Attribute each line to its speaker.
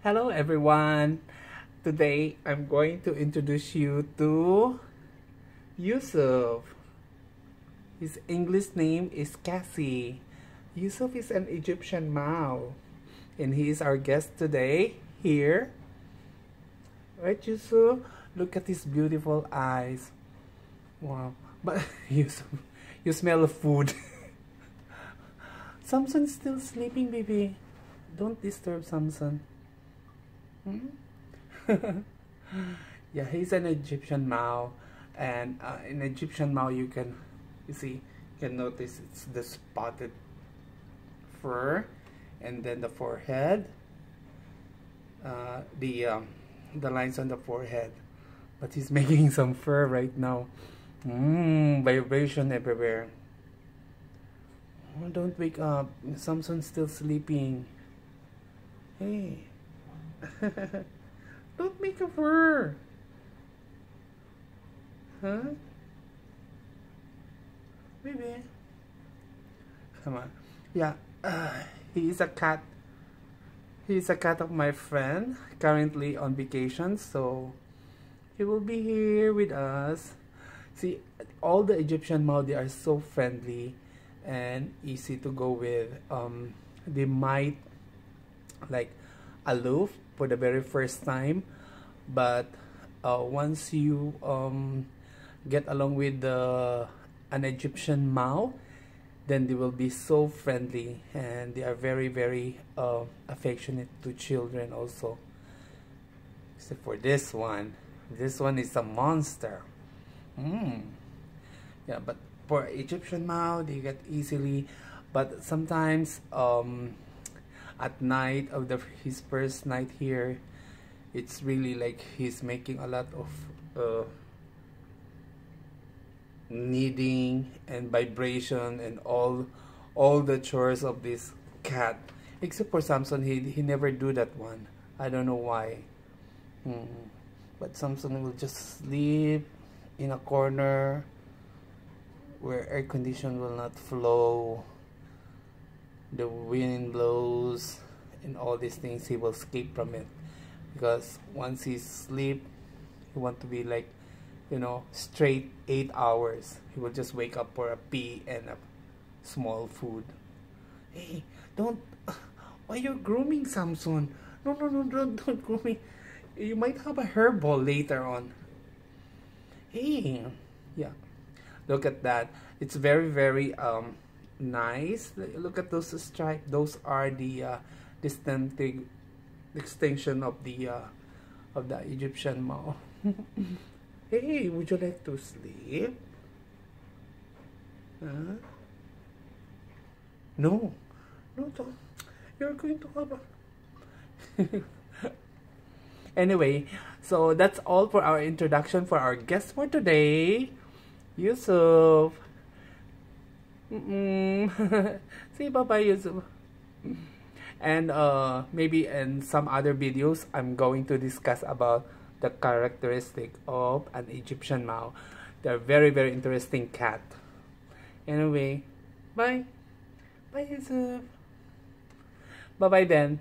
Speaker 1: Hello everyone. Today I'm going to introduce you to Yusup. His English name is Cassie. Yusup is an Egyptian Mao, and he is our guest today here. Right, Yusup? Look at his beautiful eyes. Wow. But Yusup, you smell of food. Samsun's still sleeping, baby. Don't disturb Samsun. Yeah, he's an Egyptian Mao, and in Egyptian Mao you can notice it's the spotted fur, and then the forehead, the lines on the forehead. But he's making some fur right now. Vibration everywhere. Oh, don't wake up. Samsun's still sleeping. Hey. Don't make a fur. Huh? Baby. Come on. Yeah. He is a cat. He is a cat of my friend, currently on vacation, so he will be here with us. See, all the Egyptian Mao, they are so friendly and easy to go with. They might like aloof for the very first time, but once you get along with an Egyptian Mao, then they will be so friendly, and they are very affectionate to children also. Except for this one is a monster. Yeah, but for Egyptian Mao, they get easily, but sometimes at night of his first night here, it's really like he's making a lot of kneading and vibration and all the chores of this cat. Except for Samsun, he never do that one. I don't know why. But Samsun will just sleep in a corner where air condition will not flow, the wind blows, and all these things. He will escape from it, because once he sleep, he want to be like, straight 8 hours. He will just wake up for a pee and a small food. Hey, don't, why you're grooming Samsun? No, don't groom me. You might have a hairball later on. Hey, yeah, look at that. It's very nice. Look at those stripes. Those are the distinctive extinction of the Egyptian Mao. Hey, would you like to sleep? Huh? No, don't. You're going to have a Anyway, so that's all for our introduction for our guest for today, Yusup. Say bye-bye, Yusup. And maybe in some other videos, I'm going to discuss about the characteristic of an Egyptian Mao. They're very interesting cat. Anyway, bye. Bye, Yusup. Bye-bye then.